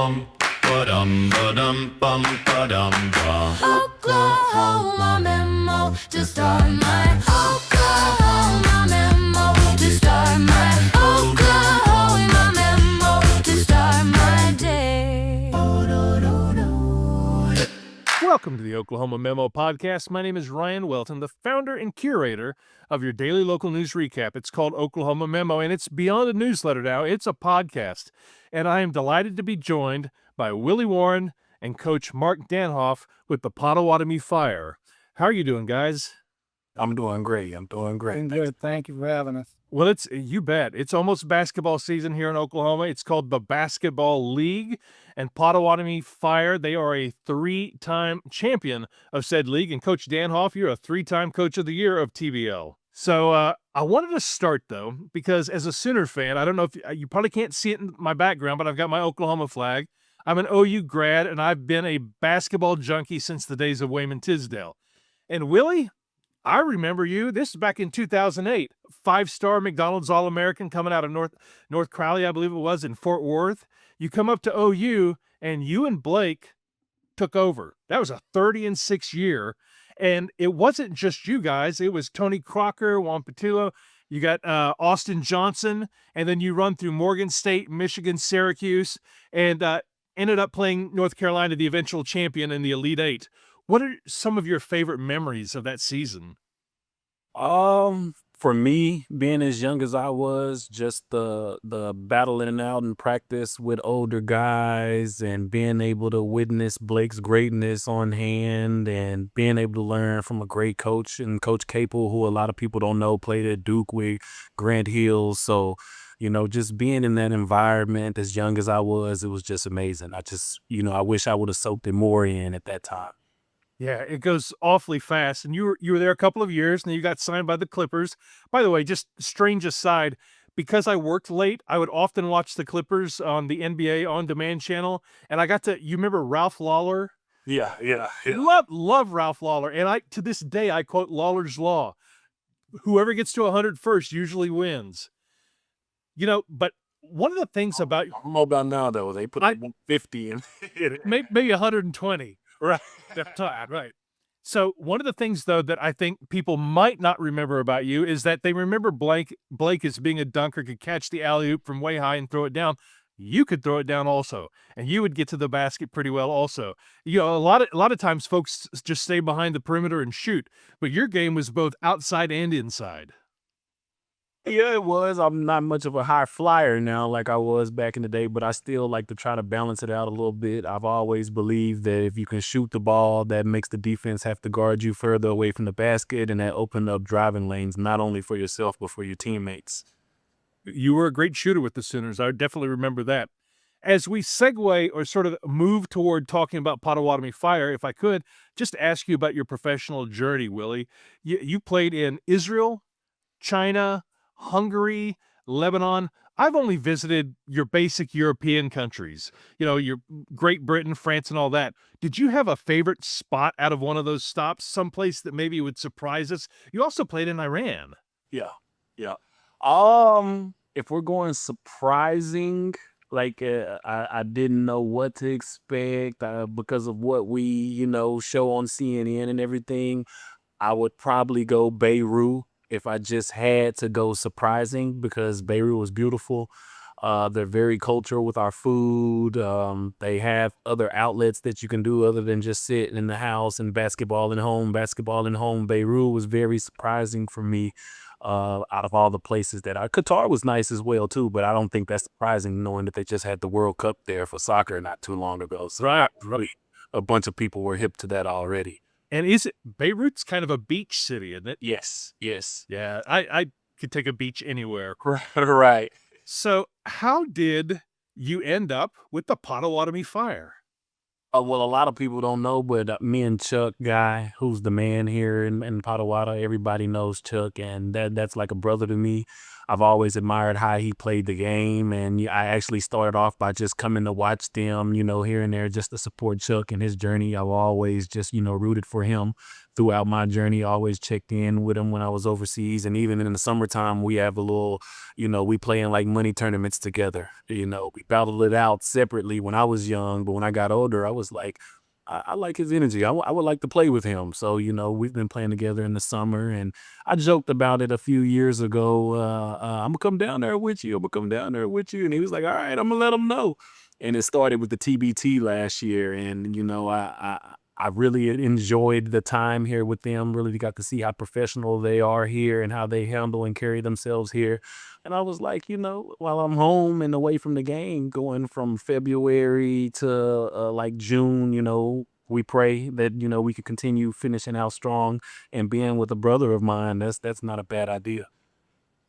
bum ba-dum ba-dum bum ba-dum bum. Oklahoma memo to start my Oklahoma memo to start my Oklahoma memo to start my day. Welcome to the Oklahoma Memo Podcast. My name is Ryan Welton, the founder and curator of your daily local news recap. It's called Oklahoma Memo, and it's beyond a newsletter now. It's a podcast. And I am delighted to be joined by Willie Warren and Coach Mark Dannhoff with the Potawatomi Fire. How are you doing, guys? I'm doing great. Good. Thank you for having us. Well, you bet. It's almost basketball season here in Oklahoma. It's called the Basketball League, and Potawatomi Fire, they are a 3-time champion of said league. And Coach Dannhoff, you're a 3-time Coach of the Year of TBL. So I wanted to start, though, because as a Sooner fan, I don't know if you probably can't see it in my background, but I've got my Oklahoma flag. I'm an OU grad, and I've been a basketball junkie since the days of Wayman Tisdale. And Willie, I remember you. This is back in 2008. 5-star McDonald's All-American coming out of North Crowley, I believe it was, in Fort Worth. You come up to OU, and you and Blake took over. That was a 30-6 year. And it wasn't just you guys. It was Tony Crocker, Juan Patillo. You got Austin Johnson. And then you run through Morgan State, Michigan, Syracuse, and ended up playing North Carolina, the eventual champion in the Elite Eight. What are some of your favorite memories of that season? For me, being as young as I was, just the battling out in practice with older guys and being able to witness Blake's greatness on hand and being able to learn from a great coach and Coach Capel, who a lot of people don't know, played at Duke with Grant Hill. So, just being in that environment as young as I was, it was just amazing. I wish I would have soaked it more in at that time. Yeah, it goes awfully fast. And you were there a couple of years, and then you got signed by the Clippers. By the way, just strange aside, because I worked late, I would often watch the Clippers on the NBA On Demand channel. And you remember Ralph Lawler? Yeah. Love Ralph Lawler. And to this day, I quote Lawler's Law. Whoever gets to 100 first usually wins. But one of the things about... I don't know about now, though. They put 50 in. maybe 120. Right. Right. So one of the things, though, that I think people might not remember about you is that they remember Blake as being a dunker, could catch the alley-oop from way high and throw it down. You could throw it down also, and you would get to the basket pretty well also. A lot of times folks just stay behind the perimeter and shoot, but your game was both outside and inside. Yeah, it was. I'm not much of a high flyer now like I was back in the day, but I still like to try to balance it out a little bit. I've always believed that if you can shoot the ball, that makes the defense have to guard you further away from the basket, and that opened up driving lanes, not only for yourself, but for your teammates. You were a great shooter with the Sooners. I definitely remember that. As we segue or sort of move toward talking about Potawatomi Fire, if I could just ask you about your professional journey, Willie. You played in Israel, China, Hungary, Lebanon. I've only visited your basic European countries, your Great Britain, France, and all that. Did you have a favorite spot out of one of those stops, someplace that maybe would surprise us? You also played in Iran. Yeah. If we're going surprising, I didn't know what to expect because of what we, show on CNN and everything, I would probably go Beirut. If I just had to go surprising, because Beirut was beautiful. They're very cultural with our food. They have other outlets that you can do other than just sitting in the house and basketball in home. Beirut was very surprising for me out of all the places Qatar was nice as well, too, but I don't think that's surprising knowing that they just had the World Cup there for soccer not too long ago. So right. A bunch of people were hip to that already. And Beirut's kind of a beach city, isn't it? Yes. Yeah, I could take a beach anywhere. Right. So how did you end up with the Potawatomi Fire? Well, a lot of people don't know, but me and Chuck Guy, who's the man here in Potawatomi, everybody knows Chuck, and that's like a brother to me. I've always admired how he played the game, and I actually started off by just coming to watch them, here and there, just to support Chuck and his journey. I've always just, rooted for him throughout my journey. Always checked in with him when I was overseas, and even in the summertime, we have a little, we play in like money tournaments together. We battled it out separately when I was young, but when I got older, I was like, I like his energy. I would like to play with him. So, we've been playing together in the summer, and I joked about it a few years ago. I'm going to come down there with you. I'm going to come down there with you. And he was like, all right, I'm going to let him know. And it started with the TBT last year. And, I really enjoyed the time here with them, really got to see how professional they are here and how they handle and carry themselves here. And I was like, while I'm home and away from the game, going from February to like June, we pray that, we could continue finishing out strong and being with a brother of mine. That's not a bad idea.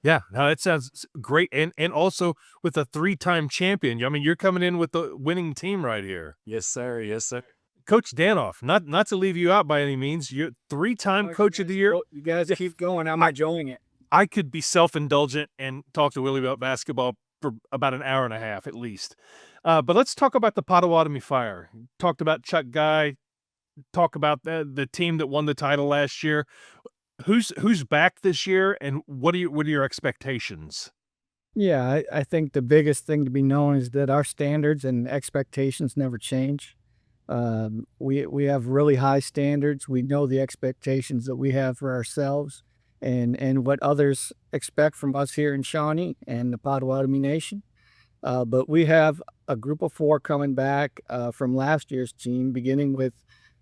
Yeah, no, it sounds great. And also with a 3-time champion. I mean, you're coming in with the winning team right here. Yes, sir. Yes, sir. Coach Dannhoff, not to leave you out by any means, you're 3-time coach of the year. You guys keep going. I'm enjoying it. I could be self-indulgent and talk to Willie about basketball for about an hour and a half at least. But let's talk about the Potawatomi Fire. Talked about Chuck Guy. Talk about the team that won the title last year. Who's back this year, and what are your expectations? Yeah, I think the biggest thing to be known is that our standards and expectations never change. We have really high standards. We know the expectations that we have for ourselves and what others expect from us here in Shawnee and the Potawatomi Nation. But we have a group of 4 coming back from last year's team, beginning with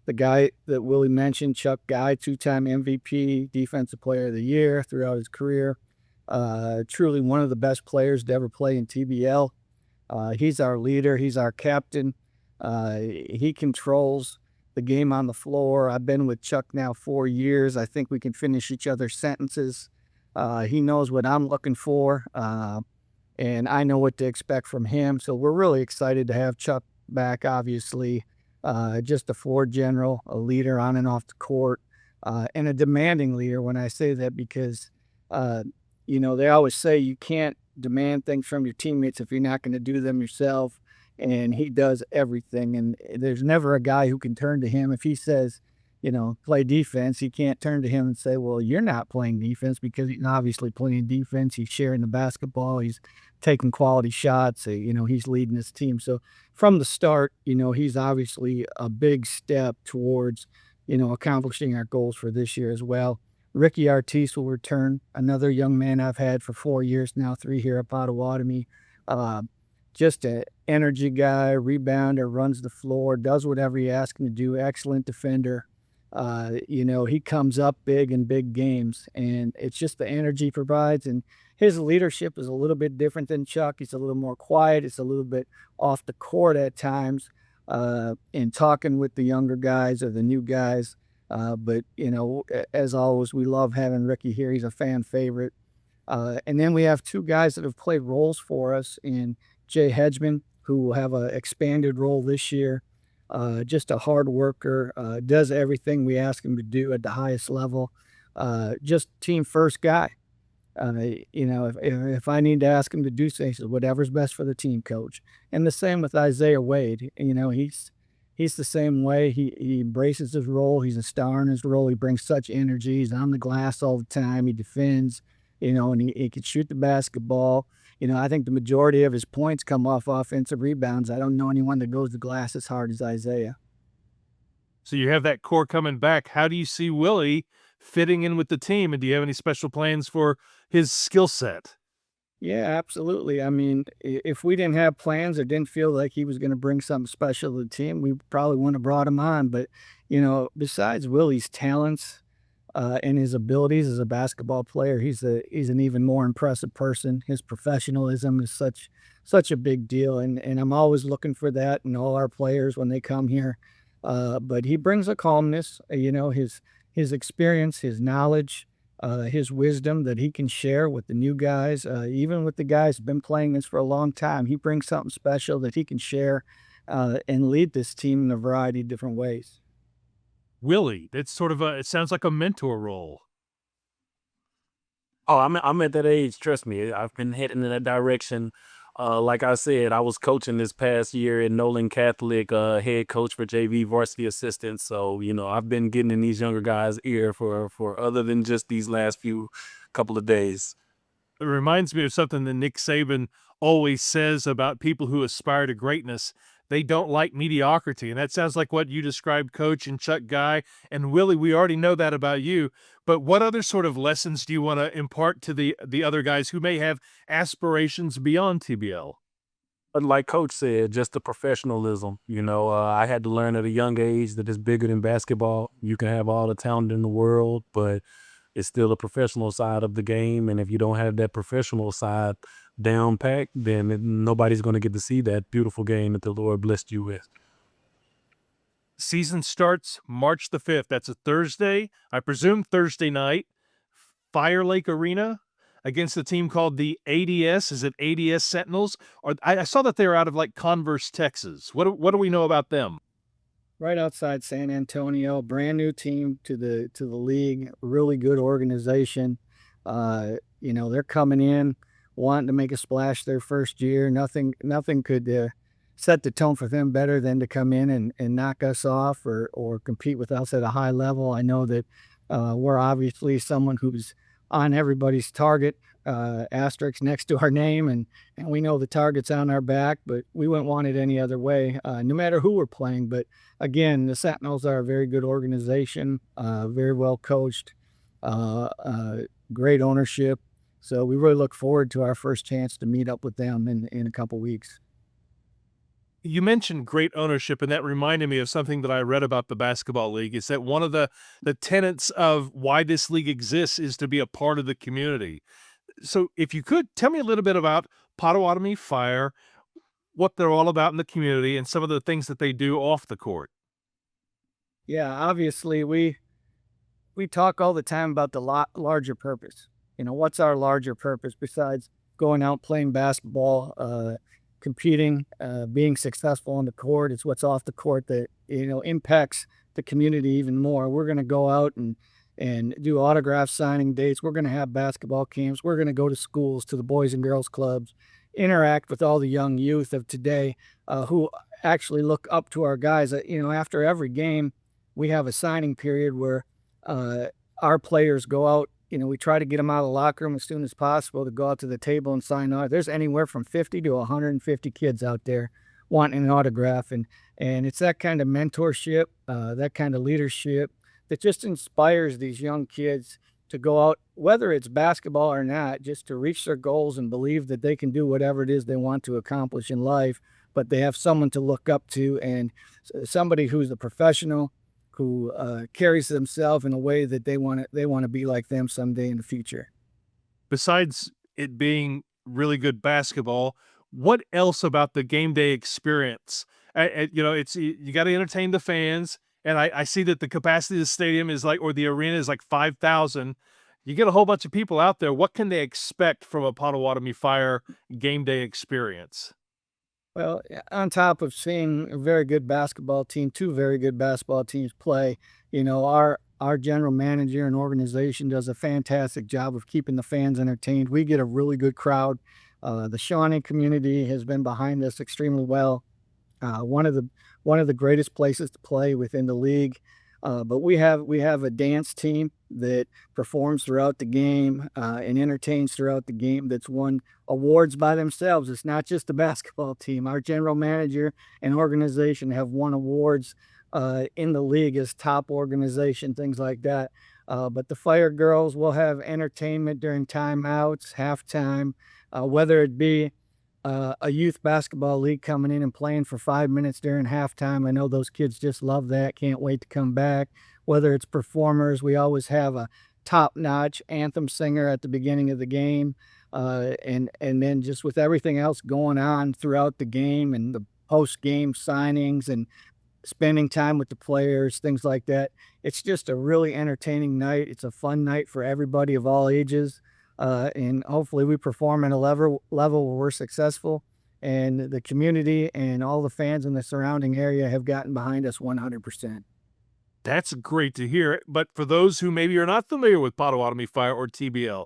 the guy that Willie mentioned, Chuck Guy, 2-time MVP, Defensive Player of the Year throughout his career. Truly one of the best players to ever play in TBL. He's our leader. He's our captain. He controls the game on the floor. I've been with Chuck now 4 years. I think we can finish each other's sentences. He knows what I'm looking for, and I know what to expect from him. So we're really excited to have Chuck back, obviously. Just a floor general, a leader on and off the court, and a demanding leader when I say that because, they always say you can't demand things from your teammates if you're not going to do them yourself. And he does everything. And there's never a guy who can turn to him. If he says, play defense, he can't turn to him and say, well, you're not playing defense, because he's obviously playing defense. He's sharing the basketball. He's taking quality shots. He's leading his team. So from the start, he's obviously a big step towards, accomplishing our goals for this year as well. Ricky Artis will return, another young man I've had for 4 years now, 3 here at Potawatomi. Just an energy guy, rebounder, runs the floor, does whatever you ask him to do. Excellent defender. He comes up big in big games, and it's just the energy he provides. And his leadership is a little bit different than Chuck. He's a little more quiet. It's a little bit off the court at times, in talking with the younger guys or the new guys. But as always, we love having Ricky here. He's a fan favorite. And then we have 2 guys that have played roles for us in Jay Hedgeman, who will have an expanded role this year. Just a hard worker, does everything we ask him to do at the highest level. Just team first guy. If I need to ask him to do something, he says, whatever's best for the team, coach. And the same with Isaiah Wade. He's the same way. He embraces his role. He's a star in his role. He brings such energy. He's on the glass all the time. He defends, and he can shoot the basketball. I think the majority of his points come off offensive rebounds. I don't know anyone that goes to glass as hard as Isaiah. So you have that core coming back. How do you see Willie fitting in with the team? And do you have any special plans for his skill set? Yeah, absolutely. I mean, if we didn't have plans or didn't feel like he was going to bring something special to the team, we probably wouldn't have brought him on. But, besides Willie's talents, and his abilities as a basketball player, he's an even more impressive person. His professionalism is such a big deal, and I'm always looking for that in all our players when they come here. But he brings a calmness, his experience, his knowledge, his wisdom that he can share with the new guys, even with the guys who've been playing this for a long time. He brings something special that he can share and lead this team in a variety of different ways. Willie, it's it sounds like a mentor role. Oh, I'm at that age. Trust me, I've been heading in that direction. Like I said, I was coaching this past year at Nolan Catholic, head coach for JV varsity assistants. So I've been getting in these younger guys' ear for other than just these last few couple of days. It reminds me of something that Nick Saban always says about people who aspire to greatness. They don't like mediocrity. And that sounds like what you described, Coach and Chuck Guy. And Willie, we already know that about you. But what other sort of lessons do you want to impart to the other guys who may have aspirations beyond TBL? But like Coach said, just the professionalism. I had to learn at a young age that it's bigger than basketball. You can have all the talent in the world, but it's still a professional side of the game. And if you don't have that professional side down packed, then nobody's going to get to see that beautiful game that the Lord blessed you with. Season starts March the 5th. That's a Thursday. I presume Thursday night. FireLake Arena against a team called the ADS. Is it ADS Sentinels? Or I saw that they were out of like Converse, Texas. What do we know about them? Right outside San Antonio, brand new team to the league, really good organization. They're coming in wanting to make a splash their first year. Nothing could set the tone for them better than to come in and knock us off or compete with us at a high level. I know that we're obviously someone who's on everybody's target asterisk next to our name, and we know the target's on our back, but we wouldn't want it any other way, no matter who we're playing. But again, the Sentinels are a very good organization, very well coached, great ownership. So we really look forward to our first chance to meet up with them in a couple weeks. You mentioned great ownership, and that reminded me of something that I read about the basketball league. Is that one of the tenets of why this league exists is to be a part of the community. So if you could tell me a little bit about Potawatomi Fire, what they're all about in the community, and some of the things that they do off the court. Yeah, obviously we talk all the time about the larger purpose. What's our larger purpose besides going out playing basketball, competing, being successful on the court? It's what's off the court that impacts the community even more. We're going to go out and do autograph signing dates. We're going to have basketball camps. We're going to go to schools, to the Boys and Girls Clubs, interact with all the young youth of today who actually look up to our guys. After every game, we have a signing period where our players go out. We try to get them out of the locker room as soon as possible to go out to the table and sign on. There's anywhere from 50 to 150 kids out there wanting an autograph. And it's that kind of mentorship, that kind of leadership that just inspires these young kids to go out, whether it's basketball or not, just to reach their goals and believe that they can do whatever it is they want to accomplish in life, but they have someone to look up to and somebody who's a professional, who carries themselves in a way that they want to be like them someday in the future. Besides it being really good basketball, what else about the game day experience? It's you got to entertain the fans, and I see that the capacity of the stadium is like, or the arena is like 5,000. You get a whole bunch of people out there. What can they expect from a Potawatomi Fire game day experience? Well, on top of seeing a very good basketball team, two very good basketball teams play, our general manager and organization does a fantastic job of keeping the fans entertained. We get a really good crowd. The Shawnee community has been behind us extremely well. One of the greatest places to play within the league. But we have a dance team that performs throughout the game and entertains throughout the game, that's won awards by themselves. It's not just the basketball team. Our general manager and organization have won awards in the league as top organization, things like that. But the Fire girls will have entertainment during timeouts, halftime, whether it be a youth basketball league coming in and playing for 5 minutes during halftime. I know those kids just love that. Can't wait to come back. Whether it's performers, we always have a top-notch anthem singer at the beginning of the game. And then just with everything else going on throughout the game and the post-game signings and spending time with the players, things like that, it's just a really entertaining night. It's a fun night for everybody of all ages. And hopefully we perform at a level where we're successful, and the community and all the fans in the surrounding area have gotten behind us 100%. That's great to hear. But for those who maybe are not familiar with Potawatomi Fire or TBL,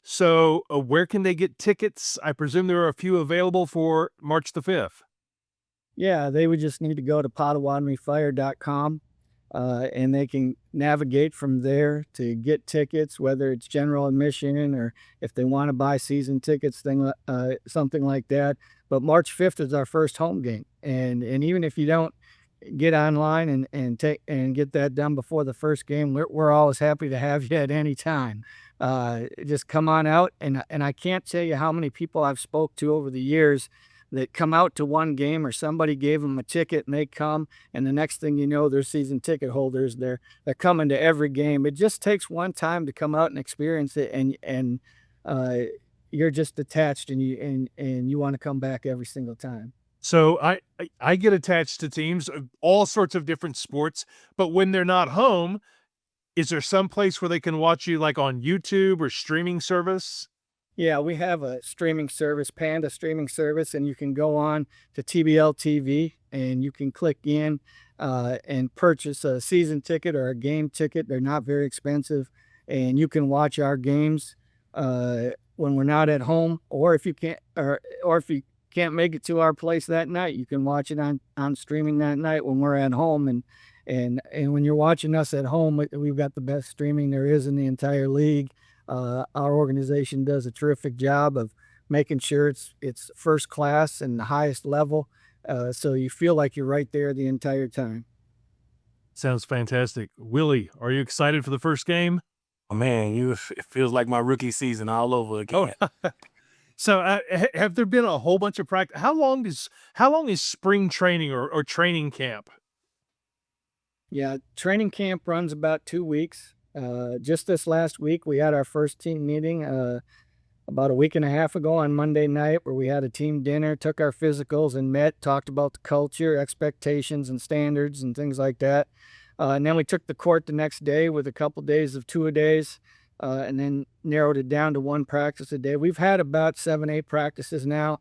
So where can they get tickets? I presume there are a few available for March the 5th. Yeah, they would just need to go to PotawatomiFire.com, and they can navigate from there to get tickets, whether it's general admission or if they want to buy season tickets, something like that. But March 5th is our first home game, and even if you don't get online and get that done before the first game, we're always happy to have you at any time. Just come on out, and I can't tell you how many people I've spoke to over the years that come out to one game, or somebody gave them a ticket and they come, and the next thing you know, they're season ticket holders. They're coming to every game. It just takes one time to come out and experience it, and you're just attached, and you want to come back every single time. So I get attached to teams of all sorts of different sports, but when they're not home, is there some place where they can watch you, like on YouTube or streaming service? Yeah, we have a streaming service, Panda streaming service, and you can go on to TBL TV and you can click in and purchase a season ticket or a game ticket. They're not very expensive, and you can watch our games when we're not at home, or if you can't, or if you can't make it to our place that night, you can watch it on streaming that night when we're at home. And when you're watching us at home, we've got the best streaming there is in the entire league. Our organization does a terrific job of making sure it's first class and the highest level, so you feel like you're right there the entire time. Sounds fantastic. Willie, are you excited for the first game? Oh, man, it feels like my rookie season all over again. So have there been a whole bunch of practice? How long is spring training or training camp? Yeah, training camp runs about 2 weeks. Just this last week, we had our first team meeting about a week and a half ago on Monday night, where we had a team dinner, took our physicals and met, talked about the culture, expectations and standards and things like that. And then we took the court the next day with a couple days of two-a-days, and then narrowed it down to one practice a day. We've had about 7, 8 practices now,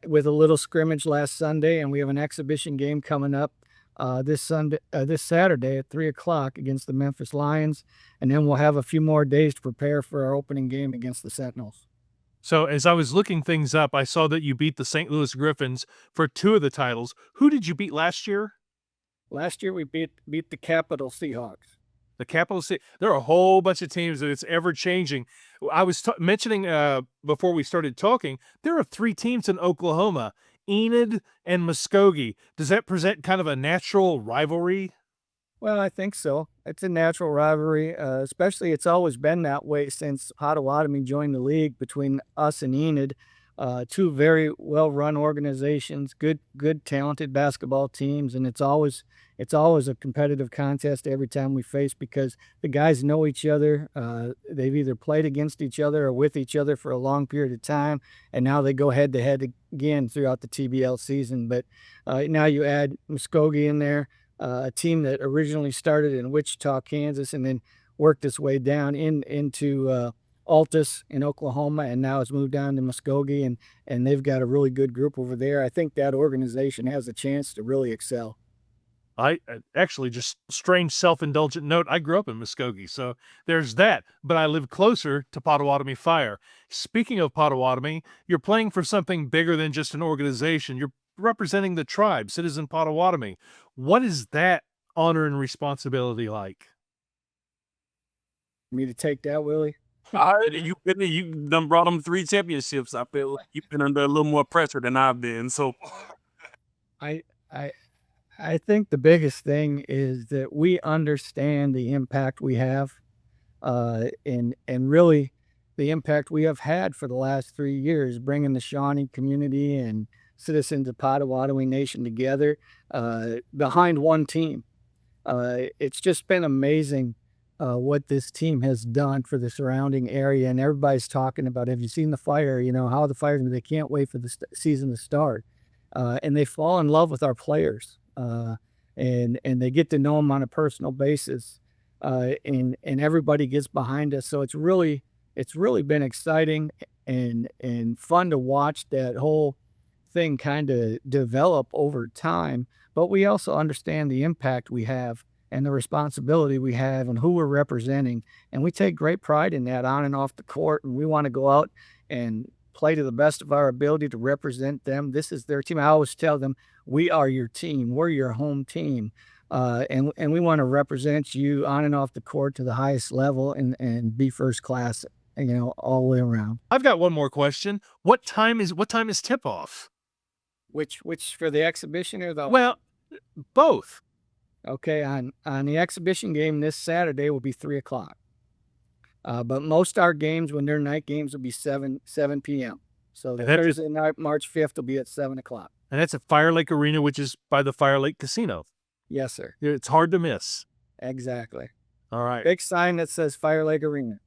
with a little scrimmage last Sunday, and we have an exhibition game coming up this Saturday at 3 o'clock against the Memphis Lions, and then we'll have a few more days to prepare for our opening game against the Sentinels. So as I was looking things up, I saw that you beat the St. Louis Griffins for 2 of the titles. Who did you beat last year? Last year we beat the Capital Seahawks. The Capital City. There are a whole bunch of teams, and it's ever changing. I was mentioning before we started talking, there are 3 teams in Oklahoma: Enid and Muskogee. Does that present kind of a natural rivalry? Well, I think so. It's a natural rivalry, especially it's always been that way since Potawatomi joined the league, between us and Enid. 2 very well-run organizations, good, talented basketball teams, and it's always a competitive contest every time we face, because the guys know each other. They've either played against each other or with each other for a long period of time, and now they go head-to-head again throughout the TBL season. But now you add Muskogee in there, a team that originally started in Wichita, Kansas, and then worked its way down into Altus in Oklahoma, and now has moved down to Muskogee, and they've got a really good group over there. I think that organization has a chance to really excel. I actually, just strange self-indulgent note, I grew up in Muskogee, so there's that, but I live closer to Potawatomi Fire. Speaking of Potawatomi, you're playing for something bigger than just an organization. You're representing the tribe, Citizen Potawatomi. What is that honor and responsibility like? Me to take that, Willie? You done brought them 3 championships. I feel like you've been under a little more pressure than I've been. So I think the biggest thing is that we understand the impact we have, and really the impact we have had for the last 3 years, bringing the Shawnee community and citizens of Potawatomi Nation together behind one team. It's just been amazing what this team has done for the surrounding area, and everybody's talking about, have you seen the Fire? You know, how the Fire, they can't wait for the season to start. And they fall in love with our players, and they get to know them on a personal basis, and everybody gets behind us. So it's really been exciting and fun to watch that whole thing kind of develop over time. But we also understand the impact we have and the responsibility we have and who we're representing. And we take great pride in that on and off the court. And we want to go out and play to the best of our ability to represent them. This is their team. I always tell them, we are your team. We're your home team. And we want to represent you on and off the court to the highest level and be first class, all the way around. I've got one more question. What time is tip-off? Which for the exhibition or the Well, both. Okay, on the exhibition game this Saturday will be 3:00. But most our games, when they're night games, will be 7 p.m. So the And that's- Thursday night, March 5th, will be at 7:00. And that's at FireLake Arena, which is by the FireLake Casino. Yes, sir. It's hard to miss. Exactly. All right. Big sign that says FireLake Arena.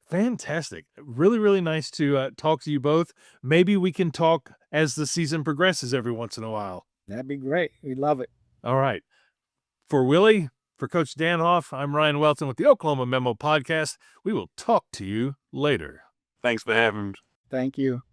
Fantastic. Really, really nice to talk to you both. Maybe we can talk as the season progresses every once in a while. That'd be great. We'd love it. All right. For Willie, for Coach Dannhoff, I'm Ryan Welton with the Oklahoma Memo Podcast. We will talk to you later. Thanks for having me. Thank you.